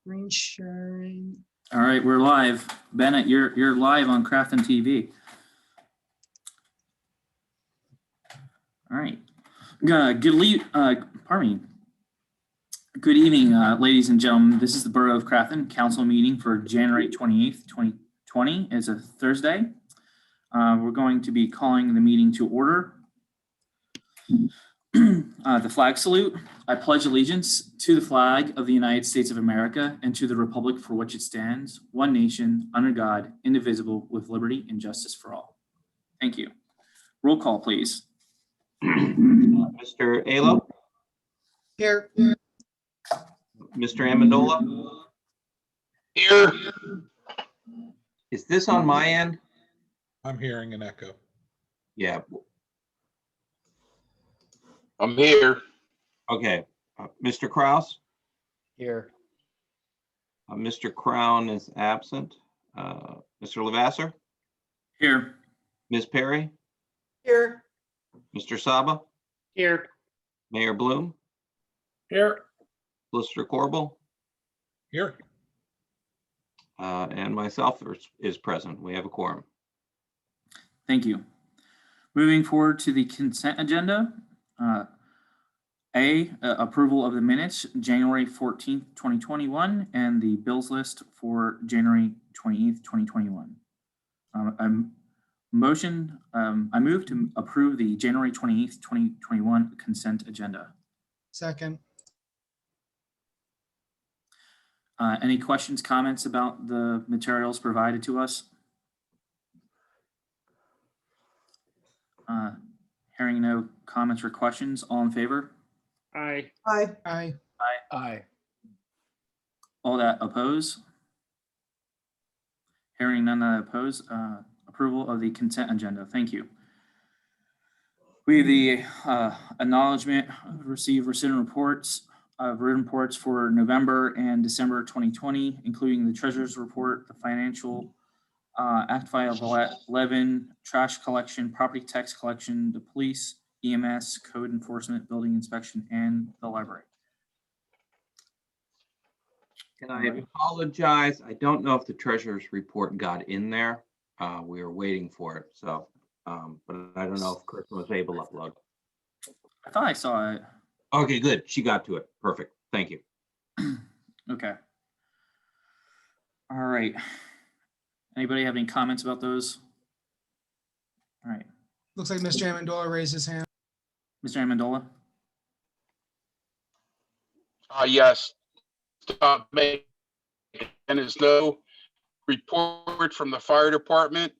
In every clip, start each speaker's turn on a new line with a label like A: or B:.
A: Screen sharing.
B: All right, we're live. Bennett, you're live on Crafton TV. All right. Good evening, ladies and gentlemen. This is the Borough of Crafton Council meeting for January 28th, 2020. It's a Thursday. We're going to be calling the meeting to order. The flag salute. I pledge allegiance to the flag of the United States of America and to the republic for which it stands, one nation, under God, indivisible, with liberty and justice for all. Thank you. Roll call, please.
C: Mr. Alo?
A: Here.
C: Mr. Amendola?
D: Here.
C: Is this on my end?
D: I'm hearing an echo.
C: Yeah,
D: I'm here.
C: okay. Mr. Kraus?
E: Here.
C: Mr. Crown is absent. Mr. Lavasser?
B: Here.
C: Ms. Perry?
A: Here.
C: Mr. Saba?
E: Here.
C: Mayor Bloom?
D: Here.
C: Solicitor Corbel?
D: Here.
C: And myself is present. We have a quorum.
B: Thank you. Moving forward to the consent agenda. Approval of the minutes, January 14th, 2021, and the bills list for January 28th, 2021. I move to approve the January 28th, 2021 consent agenda.
A: Second.
B: Any questions, comments about the materials provided to us? Hearing no comments or questions, all in favor?
E: Aye.
A: Aye. Aye.
E: Aye.
B: All that oppose? Hearing none that oppose, approval of the consent agenda. Thank you. We have the acknowledgement of received written reports for November and December 2020, including the treasurer's report, the financial Act File 11, trash collection, property tax collection, the police, EMS, code enforcement, building inspection, and the library.
C: Can I apologize? I don't know if the treasurer's report got in there. We were waiting for it, so, but I don't know if Kirsten was able to upload.
B: I thought I saw it.
C: Okay, good. She got to it. Perfect. Thank you.
B: Okay. All right. Anybody have any comments about those? All right.
A: Looks like Mr. Amendola raised his hand.
B: Mr. Amendola?
D: Yes. And there's no report from the fire department.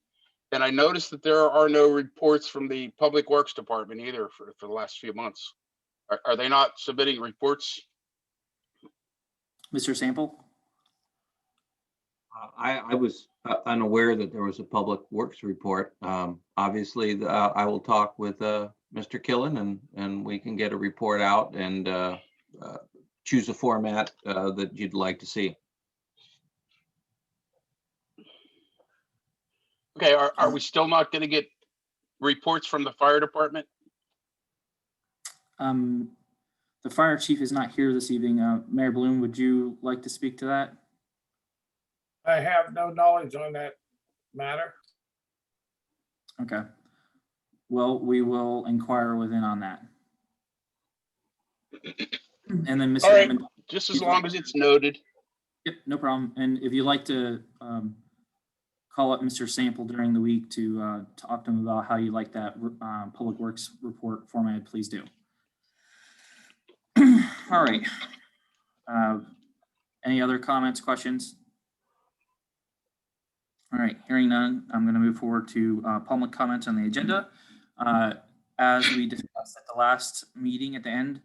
D: And I noticed that there are no reports from the Public Works Department either for the last few months. Are they not submitting reports?
B: Mr. Sample?
C: I was unaware that there was a Public Works report. Obviously, I will talk with Mr. Killen and we can get a report out and choose a format that you'd like to see.
D: Okay, are we still not going to get reports from the fire department?
B: The fire chief is not here this evening. Mayor Bloom, would you like to speak to that?
F: I have no knowledge on that matter.
B: Okay. Well, we will inquire within on that. And then Mr.
D: All right,
B: Amendola.
D: just as long as it's noted.
B: Yep, no problem. And if you'd like to call up Mr. Sample during the week to talk to him about how you like that Public Works report formatted, please do. All right. Any other comments, questions? All right, hearing none, I'm going to move forward to public comments on the agenda. As we discussed at the last meeting at the end,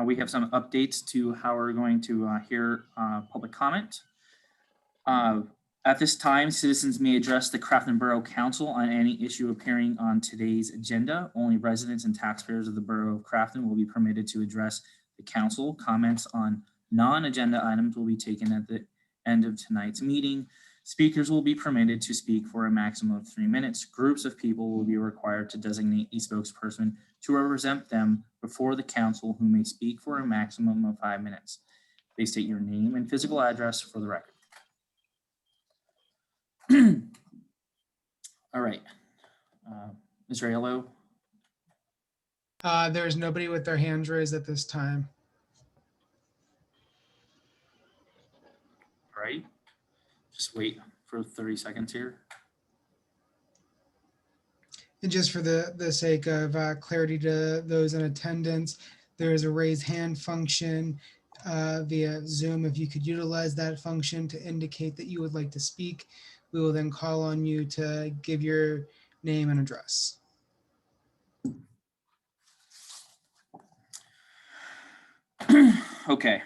B: we have some updates to how we're going to hear public comment. At this time, citizens may address the Crafton Borough Council on any issue appearing on today's agenda. Only residents and taxpayers of the Borough of Crafton will be permitted to address the council. Comments on non-agenda items will be taken at the end of tonight's meeting. Speakers will be permitted to speak for a maximum of 3 minutes. Groups of people will be required to designate a spokesperson to represent them before the council who may speak for a maximum of 5 minutes. Please state your name and physical address for the record. All right. Ms. Raylo,
A: There's nobody with their hands raised at this time.
B: all right. Just wait for 30 seconds here.
A: And just for the sake of clarity to those in attendance, there is a raise hand function via Zoom. If you could utilize that function to indicate that you would like to speak, we will then call on you to give your name and address.
B: Okay.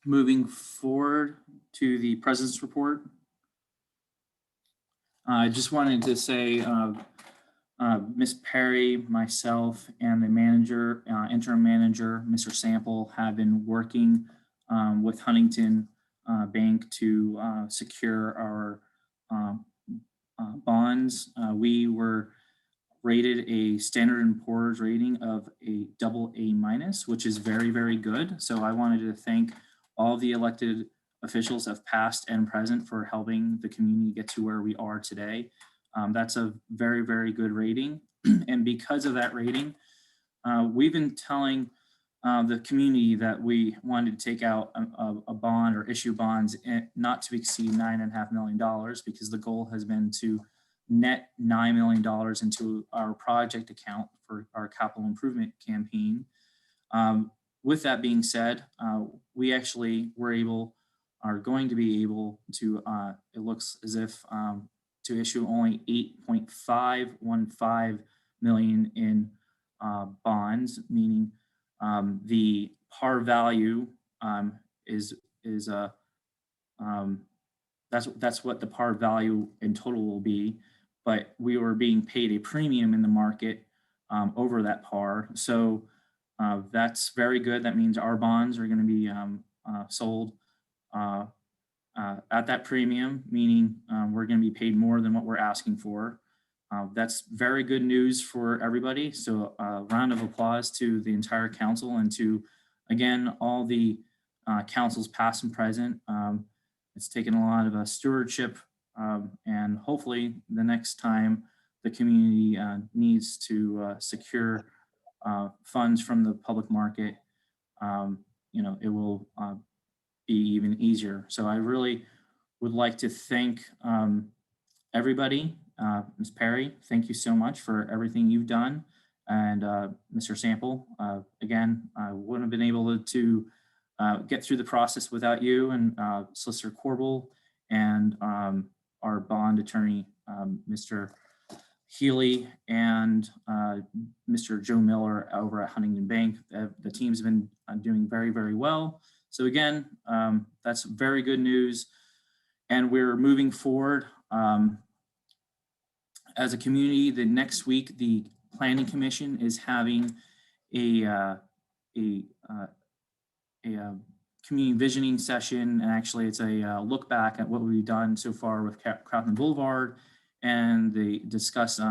B: Moving forward to the president's report. I just wanted to say Ms. Perry, myself, and the manager, interim manager, Mr. Sample, have been working with Huntington Bank to secure our bonds. We were rated a Standard & Poor's rating of a AA-, which is very, very good. So I wanted to thank all the elected officials of past and present for helping the community get to where we are today. That's a very, very good rating. And because of that rating, we've been telling the community that we wanted to take out a bond or issue bonds not to exceed $9.5 million, because the goal has been to net $9 million into our project account for our capital improvement campaign. With that being said, we actually are going to be able to, it looks as if to issue only 8.515 million in bonds, meaning the par value that's what the par value in total will be, but we were being paid a premium in the market over that par. So that's very good. That means our bonds are going to be sold at that premium, meaning we're going to be paid more than what we're asking for. That's very good news for everybody. So a round of applause to the entire council and to, again, all the councils past and present. It's taken a lot of stewardship, and hopefully the next time the community needs to secure funds from the public market, it will be even easier. So I really would like to thank everybody. Ms. Perry, thank you so much for everything you've done. And Mr. Sample, again, I wouldn't have been able to get through the process without you, and Solicitor Corbel, and our bond attorney, Mr. Healy, and Mr. Joe Miller over at Huntington Bank. The team's been doing very, very well. So again, that's very good news. And we're moving forward as a community. The next week, the Planning Commission is having a community visioning session, and actually it's a look back at what we've done so far with Crafton Boulevard, and they discuss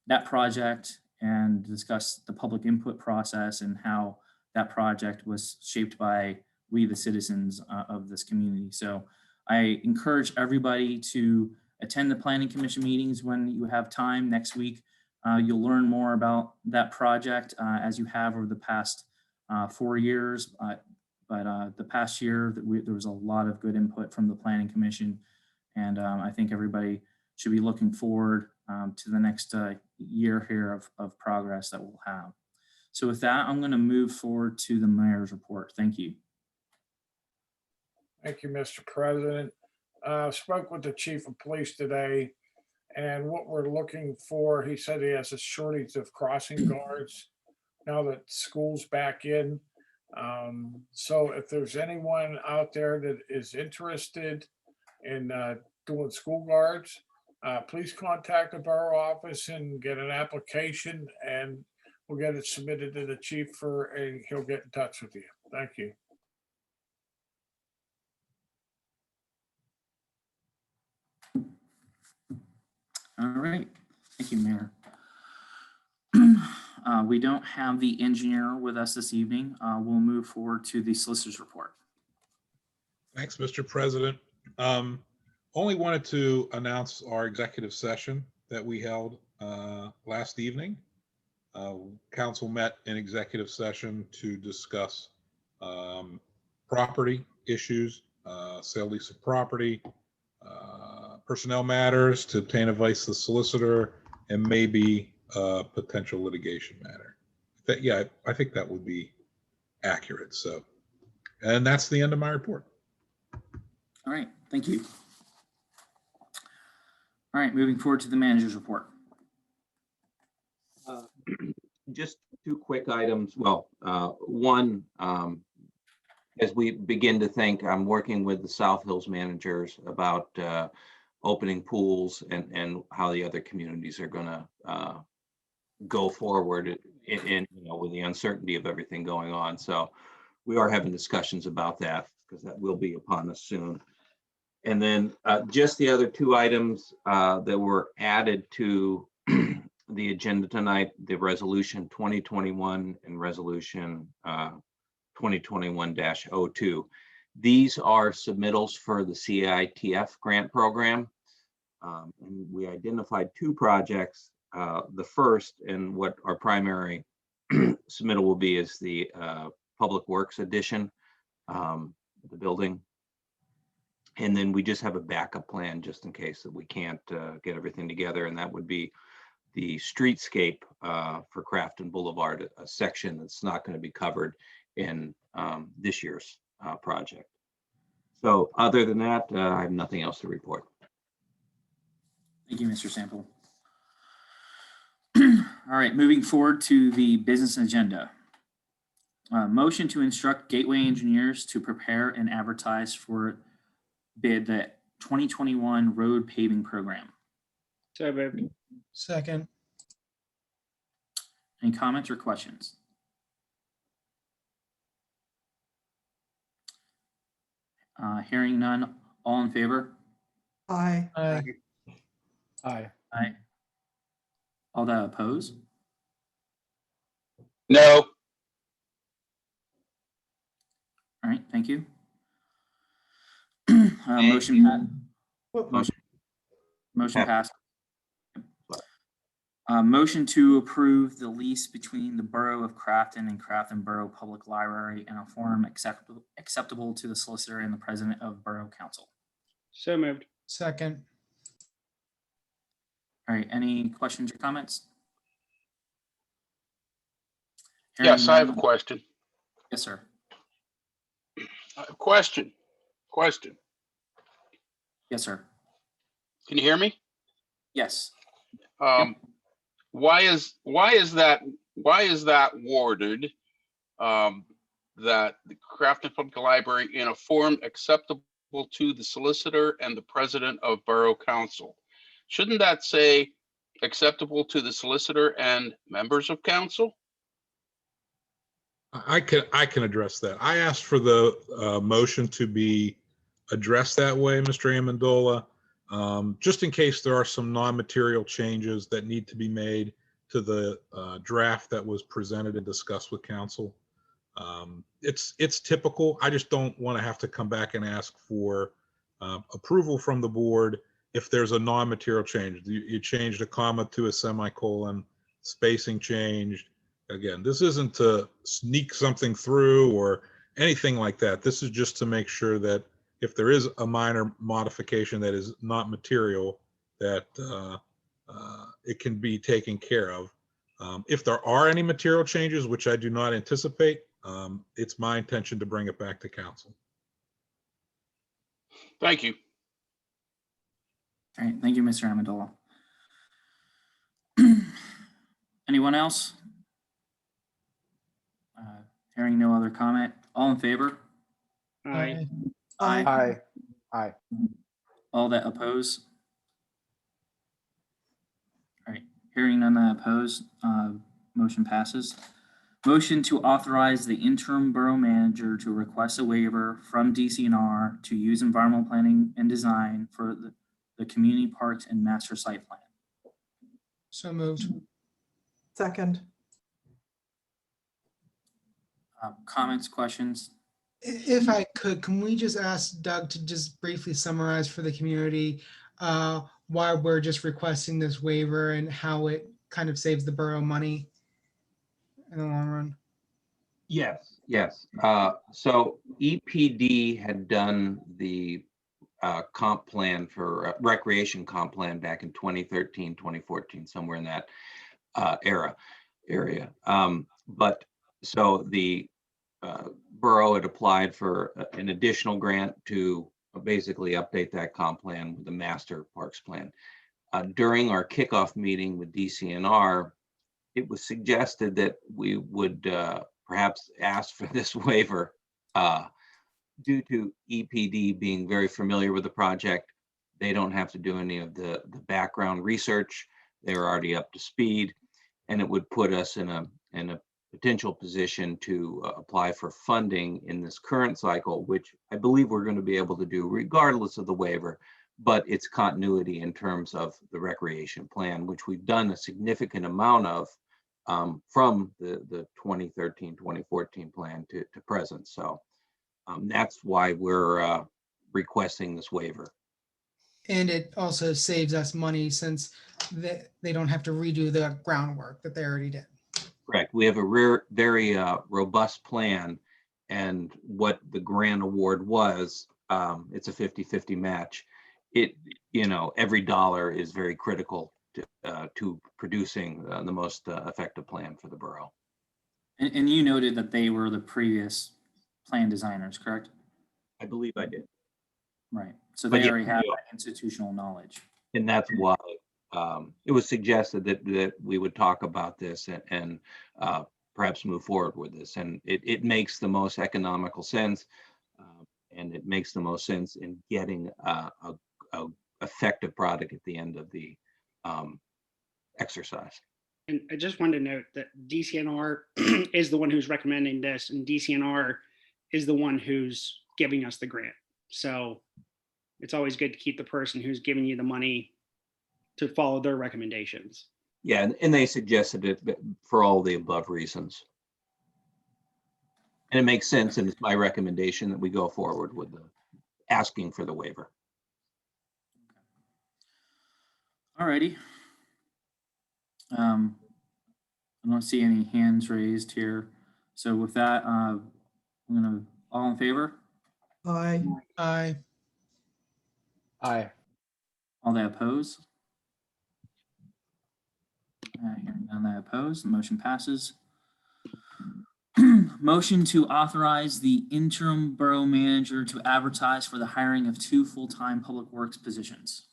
B: that project and discuss the public input process and how that project was shaped by we, the citizens of this community. So I encourage everybody to attend the Planning Commission meetings when you have time next week. You'll learn more about that project as you have over the past 4 years. But the past year, there was a lot of good input from the Planning Commission. And I think everybody should be looking forward to the next year here of progress that we'll have. So with that, I'm going to move forward to the mayor's report. Thank you.
F: Thank you, Mr. President. Spoke with the chief of police today, and what we're looking for, he said he has a shortage of crossing guards now that school's back in. So if there's anyone out there that is interested in doing school guards, please contact the borough office and get an application, and we'll get it submitted to the chief and he'll get in touch with you. Thank you.
B: All right. Thank you, Mayor. We don't have the engineer with us this evening. We'll move forward to the solicitor's report.
G: Thanks, Mr. President. Only wanted to announce our executive session that we held last evening. Council met in executive session to discuss property issues, sale lease of property, personnel matters, to obtain advice of the solicitor, and maybe a potential litigation matter. Yeah, I think that would be accurate. So, and that's the end of my report.
B: All right, thank you. All right, moving forward to the manager's report.
C: Just two quick items. Well, one, as we begin to think, I'm working with the South Hills managers about opening pools and how the other communities are going to go forward in with the uncertainty of everything going on. So we are having discussions about that because that will be upon us soon. And then just the other two items that were added to the agenda tonight, the resolution 2021 and resolution 2021-02. These are submittals for the CITF grant program. And we identified two projects. The first, and what our primary submittal will be, is the Public Works addition, the building. And then we just have a backup plan just in case that we can't get everything together. And that would be the streetscape for Crafton Boulevard, a section that's not going to be covered in this year's project. So other than that, I have nothing else to report.
B: Thank you, Mr. Sample. All right, moving forward to the business agenda. Motion to instruct Gateway Engineers to prepare and advertise for bid the 2021 road paving program.
E: So moved.
A: Second.
B: Any comments or questions? Hearing none, all in favor?
H: Aye.
A: Aye.
E: Aye.
B: Aye. All that oppose?
D: No.
B: All right, thank you.
C: Thank
B: Motion passed. Motion to approve the lease between the Borough of Crafton and Crafton Borough Public Library in a form acceptable to the solicitor and the president of Borough Council.
E: So moved.
A: Second.
B: All right, any questions or comments?
D: Yes, I have a
B: Hearing none-
D: question.
B: Yes, sir.
D: Question.
B: Yes, sir.
D: Can you hear me?
B: Yes.
D: Why is that worded, that the Crafton Public Library in a form acceptable to the solicitor and the president of Borough Council? Shouldn't that say acceptable to the solicitor and members of council?
G: I can address that. I asked for the motion to be addressed that way, Mr. Amendola, just in case there are some non-material changes that need to be made to the draft that was presented and discussed with council. It's typical. I just don't want to have to come back and ask for approval from the board if there's a non-material change. You changed a comma to a semicolon, spacing changed. Again, this isn't to sneak something through or anything like that. This is just to make sure that if there is a minor modification that is not material, that it can be taken care of. If there are any material changes, which I do not anticipate, it's my intention to bring it back to council.
D: Thank you.
B: All right, thank you, Mr. Amendola. Anyone else? Hearing no other comment, all in favor?
E: Aye.
H: Aye.
E: Aye.
B: All that oppose? All right, hearing none that oppose, motion passes. Motion to authorize the interim borough manager to request a waiver from DCNR to use environmental planning and design for the community parks and master site plan.
A: So moved.
H: Second.
B: Comments, questions?
A: If I could, can we just ask Doug to just briefly summarize for the community why we're just requesting this waiver and how it kind of saves the borough money in the long run?
C: Yes. Yes. So EPD had done the comp plan for recreation comp plan back in 2013, 2014, somewhere in that area. But so the borough had applied for an additional grant to basically update that comp plan with the master parks plan. During our kickoff meeting with DCNR, it was suggested that we would perhaps ask for this waiver due to EPD being very familiar with the project. They don't have to do any of the background research. They're already up to speed, and it would put us in a potential position to apply for funding in this current cycle, which I believe we're going to be able to do regardless of the waiver, but it's continuity in terms of the recreation plan, which we've done a significant amount of from the 2013, 2014 plan to present. So that's why we're requesting this waiver.
A: And it also saves us money since they don't have to redo the groundwork that they already did.
C: Correct. We have a very robust plan, and what the grant award was, it's a 50-50 match. Every dollar is very critical to producing the most effective plan for the borough.
B: And you noted that they were the previous plan designers, correct?
C: I believe I did.
B: Right. So
C: But
B: they
C: yeah,
B: already have
C: yeah.
B: that institutional knowledge.
C: And that's why it was suggested that we would talk about this and perhaps move forward with this. And it makes the most economical sense, and it makes the most sense in getting a effective product at the end of the exercise.
E: And I just wanted to note that DCNR is the one who's recommending this, and DCNR is the one who's giving us the grant. So it's always good to keep the person who's giving you the money to follow their recommendations.
C: Yeah, and they suggested it for all the above reasons. And it makes sense, and it's my recommendation that we go forward with asking for the waiver.
B: All righty. I don't see any hands raised here. So with that, I'm gonna, all in favor?
H: Aye.
A: Aye.
E: Aye.
B: All that oppose? Hearing none that oppose, the motion passes. Motion to authorize the interim borough manager to advertise for the hiring of 2 full-time public works positions.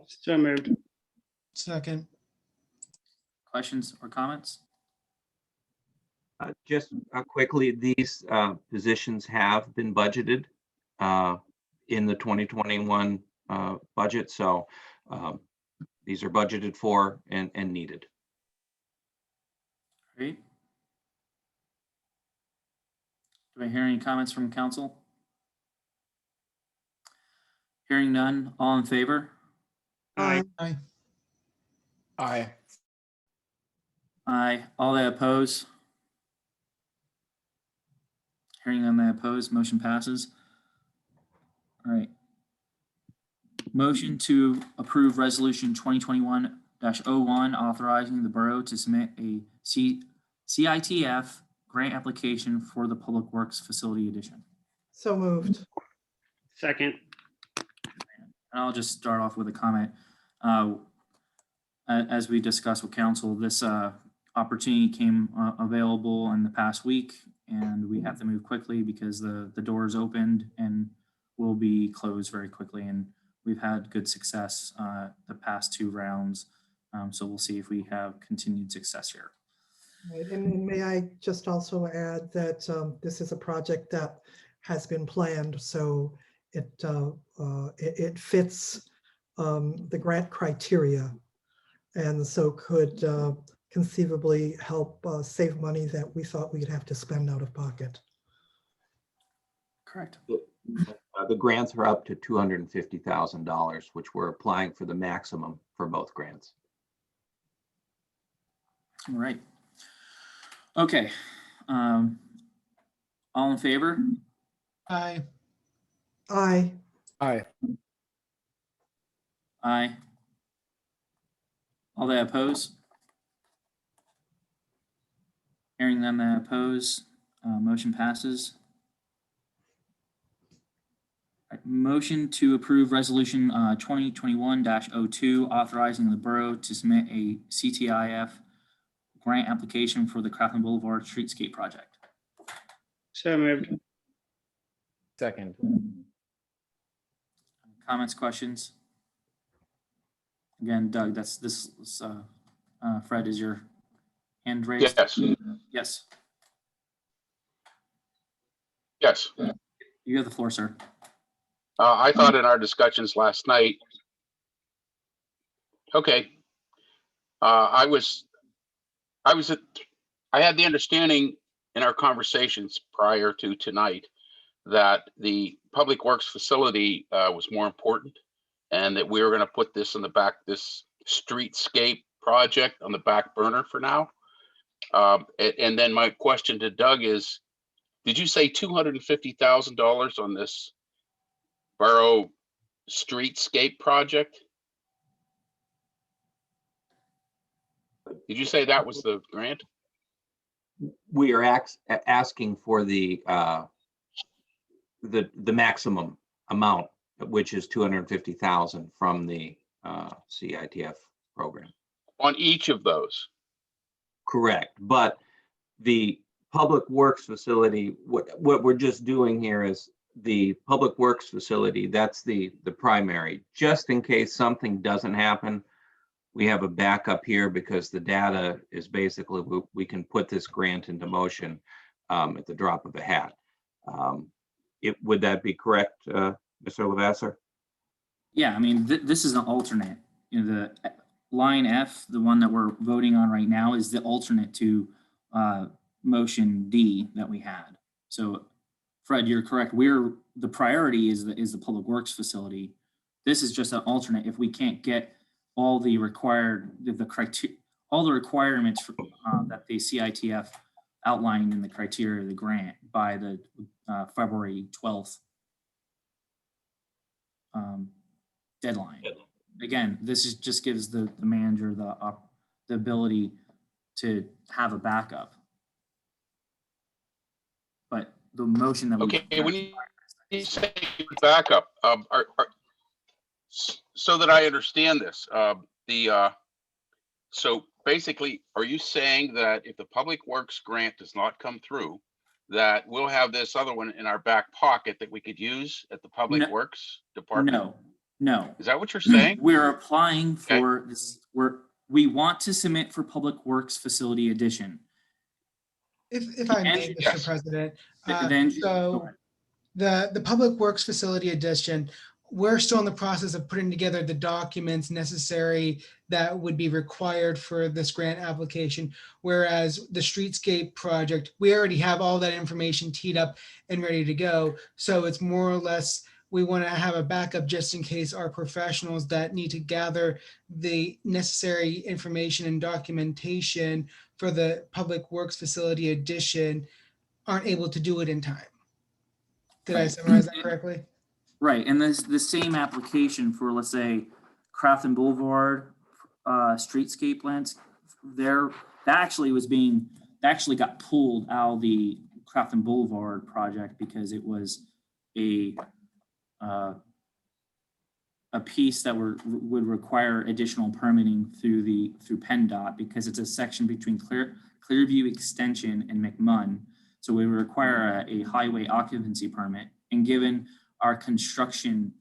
E: So moved.
A: Second.
B: Questions or comments?
C: Just quickly, these positions have been budgeted in the 2021 budget. So these are budgeted for and needed.
B: Great. Do I hear any comments from council? Hearing none, all in favor?
E: Aye.
A: Aye.
E: Aye.
B: Aye. All that oppose? Hearing none that oppose, motion passes. All right. Motion to approve resolution 2021-01 authorizing the borough to submit a CITF grant application for the Public Works Facility Addition.
H: So moved.
E: Second.
B: And I'll just start off with a comment. As we discussed with council, this opportunity came available in the past week, and we have to move quickly because the doors opened and will be closed very quickly. And we've had good success the past 2 rounds. So we'll see if we have continued success here.
H: Right. And may I just also add that this is a project that has been planned, so it fits the grant criteria, and so could conceivably help save money that we thought we'd have to spend out of pocket.
B: Correct.
C: The grants are up to $250,000, which we're applying for the maximum for both grants.
B: All right. Okay. All in favor?
A: Aye.
H: Aye.
I: Aye.
B: Aye. All that oppose? Hearing none that oppose, motion passes. All right, motion to approve resolution 2021-02, authorizing the borough to submit a CTIF grant application for the Crafton Boulevard Streetscape project.
E: So moved.
I: Second.
B: Comments, questions? Again, Doug, Fred, is your hand raised?
D: Yes,
B: Yes,
D: yes.
B: you have the floor, sir.
D: I thought in our discussions last night, okay, I had the understanding in our conversations prior to tonight that the Public Works facility was more important, and that we were going to put this in the back, this streetscape project on the back burner for now. And then my question to Doug is, did you say $250,000 on this Borough streetscape project? Did you say that was the grant?
C: We are asking for the maximum amount, which is 250,000 from the CITF program.
D: On each of those?
C: Correct, but the Public Works facility, what we're just doing here is the Public Works facility, that's the primary. Just in case something doesn't happen, we have a backup here because the data is basically, we can put this grant into motion at the drop of a hat. Would that be correct, Mr. Lavasser?
B: Yeah, I mean, this is an alternate. You know, the line F, the one that we're voting on right now, is the alternate to motion D that we had. So, Fred, you're correct. The priority is the Public Works facility. This is just an alternate if we can't get all the required all the requirements for, that the CITF outlined in the criteria of the grant by the February 12th deadline. Again, this just gives the manager the ability to have a backup. But the motion that
D: Okay, when you say backup, so that I understand this, so basically, are you saying that if the Public Works grant does not come through, that we'll have this other one in our back pocket that we could use at the Public Works department?
B: No.
D: Is that what you're saying?
B: We're applying for this. We want to submit for Public Works facility addition.
A: If I may, Mr.
D: Yes.
A: President,
B: Go
A: so the Public Works facility addition, we're still in the process of putting together the documents necessary that would be required for this grant application. Whereas the streetscape project, we already have all that information teed up and ready to go. So it's more or less, we want to have a backup just in case our professionals that need to gather the necessary information and documentation for the Public Works facility addition aren't able to do it in time. Did I summarize that correctly?
B: Right, and the same application for, let's say, Crafton Boulevard streetscape lands, that actually got pulled out of the Crafton Boulevard project because it was a piece that would require additional permitting through PennDOT because it's a section between Clearview Extension and McMunn. So we would require a highway occupancy permit. And given our construction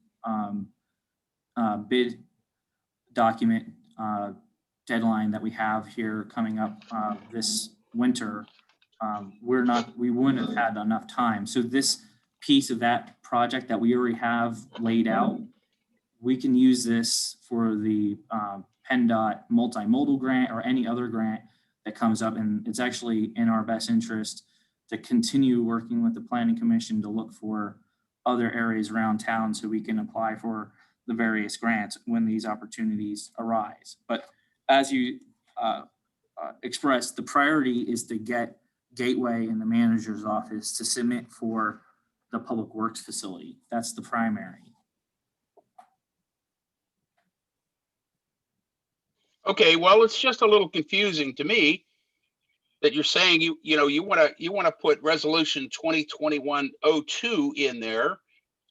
B: bid document deadline that we have here coming up this winter, we wouldn't have had enough time. So this piece of that project that we already have laid out, we can use this for the PennDOT multimodal grant or any other grant that comes up. And it's actually in our best interest to continue working with the Planning Commission to look for other areas around town so we can apply for the various grants when these opportunities arise. But as you expressed, the priority is to get Gateway and the manager's office to submit for the public works facility. That's the primary.
D: Okay, well, it's just a little confusing to me that you're saying you want to put resolution 2021-02 in there,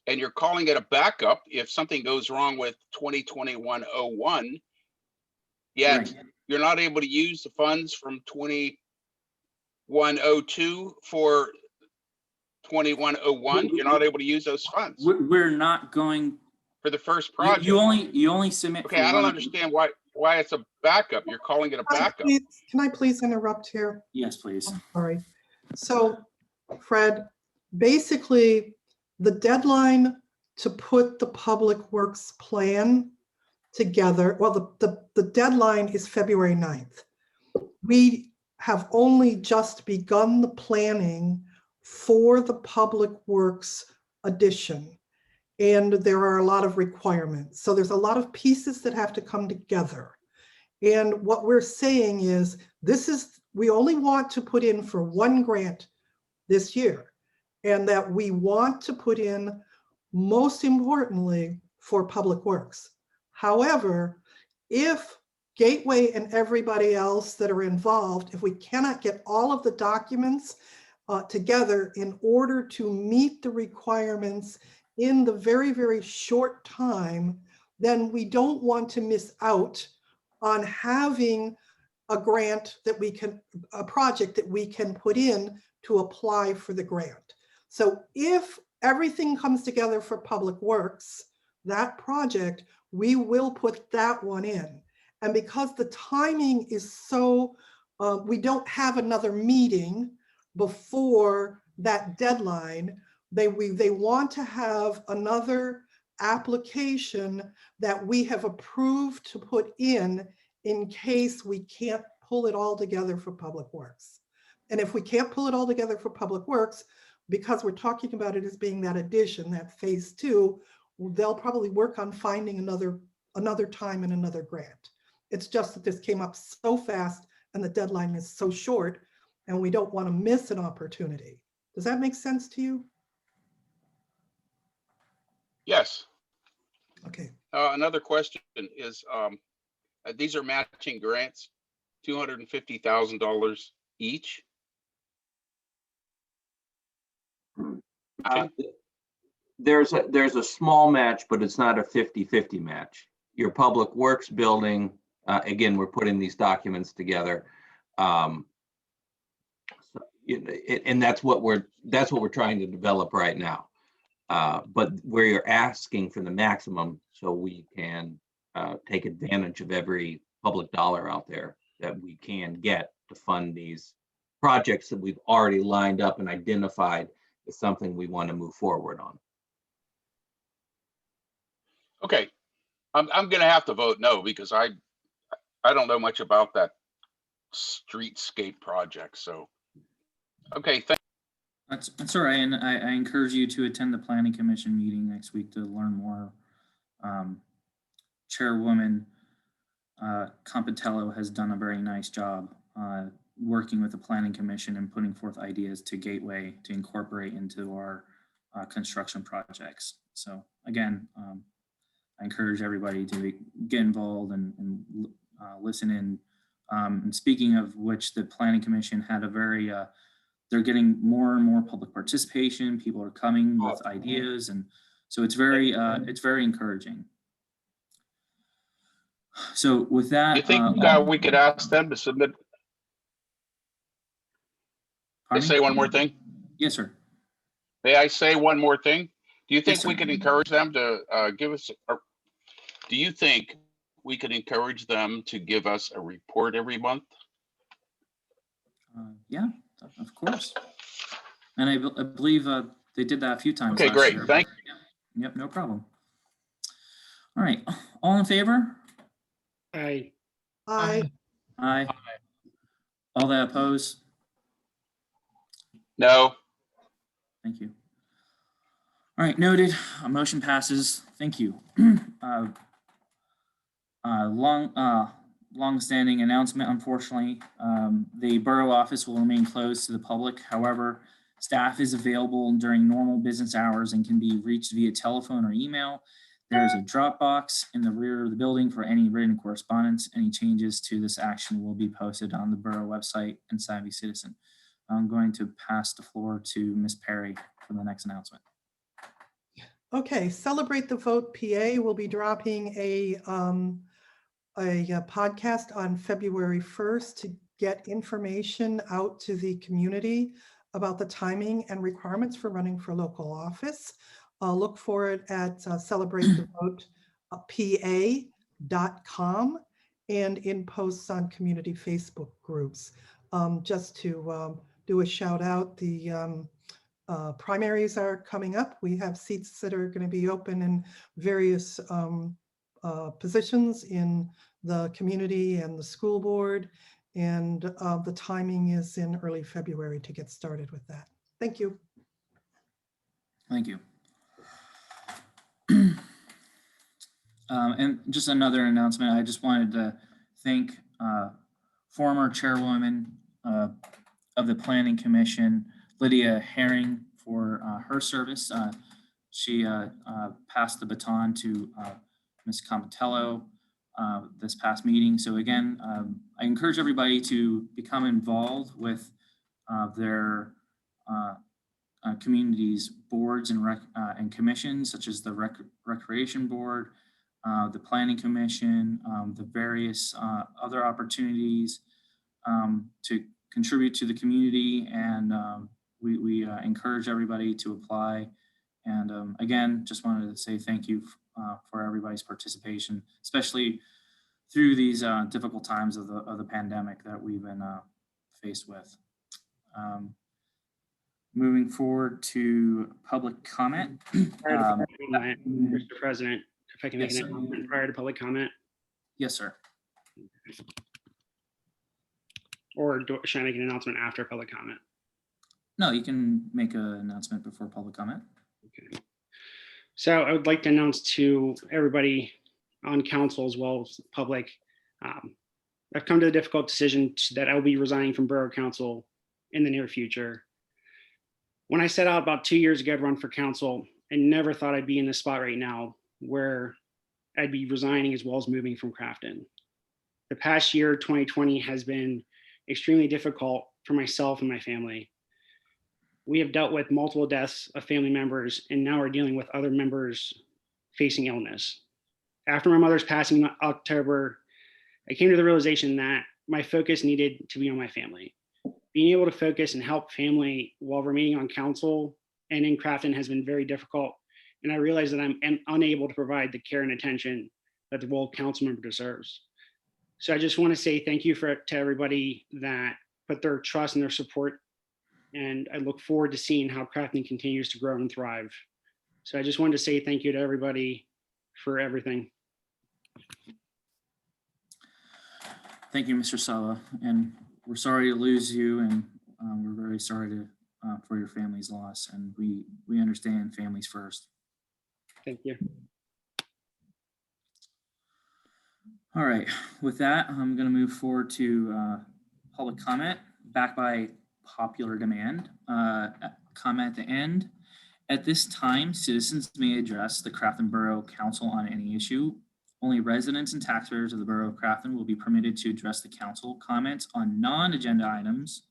D: and you're calling it a backup if something goes wrong with 2021-01. Yet
B: Right.
D: you're not able to use the funds from 21-02 for 21-01. You're not able to use those funds
B: We're not going,
D: for the first
B: you
D: project.
B: you only submit.
D: Okay,
B: for
D: I don't
B: one-
D: understand why it's a backup. You're calling it a backup.
H: Can I please interrupt here?
B: Yes, please.
H: Sorry. So, Fred, basically, the deadline to put the Public Works plan together, well, the deadline is February 9th. We have only just begun the planning for the Public Works addition. And there are a lot of requirements. So there's a lot of pieces that have to come together. And what we're saying is, we only want to put in for one grant this year, and that we want to put in, most importantly, for Public Works. However, if Gateway and everybody else that are involved, if we cannot get all of the documents together in order to meet the requirements in the very, very short time, then we don't want to miss out on having a grant that a project that we can put in to apply for the grant. So if everything comes together for Public Works, that project, we will put that one in. And because the timing is so, we don't have another meeting before that deadline, they want to have another application that we have approved to put in case we can't pull it all together for Public Works. And if we can't pull it all together for Public Works, because we're talking about it as being that addition, that phase 2, they'll probably work on finding another time and another grant. It's just that this came up so fast and the deadline is so short, and we don't want to miss an opportunity. Does that make sense to you?
D: Yes.
H: Okay.
D: Another question is, these are matching grants, $250,000 each.
C: There's a small match, but it's not a 50-50 match. Your Public Works building, again, we're putting these documents together. And that's what we're trying to develop right now. But we're asking for the maximum so we can take advantage of every public dollar out there that we can get to fund these projects that we've already lined up and identified as something we want to move forward on.
D: Okay, I'm going to have to vote no because I don't know much about that streetscape project. So, okay,
B: That's all right, and I encourage you to attend the Planning Commission meeting next week to learn more. Chairwoman Compitello has done a very nice job working with the Planning Commission and putting forth ideas to Gateway to incorporate into our construction projects. So again, I encourage everybody to get involved and listen in. And speaking of which, the Planning Commission had a very they're getting more and more public participation. People are coming with ideas, and so it's very encouraging. So with that,
D: you think we could ask them to submit? May I say one more thing?
B: Yes, sir.
D: May I say one more thing? Do you think
B: Yes,
D: we
B: sir.
D: could encourage them to give us? Do you think we could encourage them to give us a report every month?
B: Yeah, of course. And I believe they did that a few times.
D: Okay,
B: last
D: great.
B: year.
D: Thank you.
B: Yep, no problem. All right, all in favor?
E: Aye.
H: Aye.
B: Aye. All that oppose?
D: No.
B: Thank you. All right, noted. A motion passes. Thank you. longstanding announcement, unfortunately, the borough office will remain closed to the public. However, staff is available during normal business hours and can be reached via telephone or email. There is a drop box in the rear of the building for any written correspondence. Any changes to this action will be posted on the borough website and Savvy Citizen. I'm going to pass the floor to Ms. Perry for the next announcement.
H: Okay, Celebrate the Vote PA will be dropping a podcast on February 1st to get information out to the community about the timing and requirements for running for local office. Look for it at celebratethevotepa.com and in posts on community Facebook groups. Just to do a shout out, the primaries are coming up. We have seats that are going to be open in various positions in the community and the school board. And the timing is in early February to get started with that. Thank you.
B: Thank you. And just another announcement, I just wanted to thank former chairwoman of the Planning Commission, Lydia Herring, for her service. She passed the baton to Ms. Compitello this past meeting. So again, I encourage everybody to become involved with their communities, boards and commissions, such as the Recreation Board, the Planning Commission, the various other opportunities to contribute to the community. And we encourage everybody to apply. And again, just wanted to say thank you for everybody's participation, especially through these difficult times of the pandemic that we've been faced with. Moving forward to public comment.
E: Mr. President, if I can make
B: Yes,
E: an
B: sir.
E: announcement prior to public comment,
B: Yes, sir.
E: or should I make an announcement after public comment?
B: No, you can make an announcement before public comment.
E: Okay. So I would like to announce to everybody on council as well as the public, I've come to the difficult decision that I'll be resigning from Borough Council in the near future. When I set out about 2 years ago to run for council, I never thought I'd be in this spot right now where I'd be resigning as well as moving from Crafton. The past year, 2020, has been extremely difficult for myself and my family. We have dealt with multiple deaths of family members, and now we're dealing with other members facing illness. After my mother's passing in October, I came to the realization that my focus needed to be on my family. Being able to focus and help family while remaining on council and in Crafton has been very difficult. And I realized that I'm unable to provide the care and attention that the role council member deserves. So I just want to say thank you to everybody that put their trust and their support. And I look forward to seeing how Crafton continues to grow and thrive. So I just wanted to say thank you to everybody for everything.
B: Thank you, Mr. Sala. And we're sorry to lose you, and we're very sorry for your family's loss. And we understand families first.
E: Thank you.
B: All right, with that, I'm going to move forward to public comment, backed by popular demand. Comment at the end. At this time, citizens may address the Crafton Borough Council on any issue. Only residents and taxpayers of the Borough of Crafton will be permitted to address the council. Comments on non-agenda items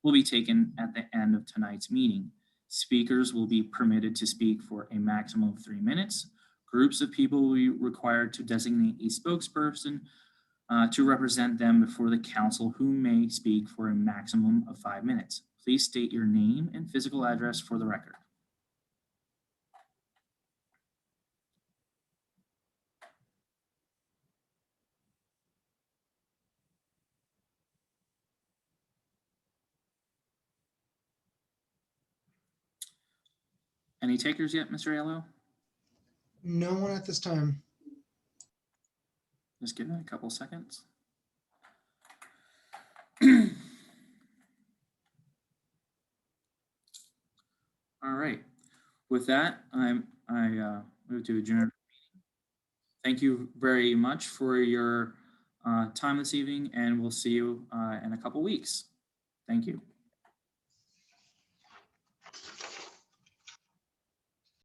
B: will be taken at the end of tonight's meeting. Speakers will be permitted to speak for a maximum of 3 minutes. Groups of people will be required to designate a spokesperson to represent them before the council, who may speak for a maximum of 5 minutes. Please state your name and physical address for the record. Any takers yet, Mr. Aiello?
A: No one at this time.
B: Just give it a couple seconds. All right. With that, I move to adjourn. Thank you very much for your time this evening, and we'll see you in a couple weeks. Thank you.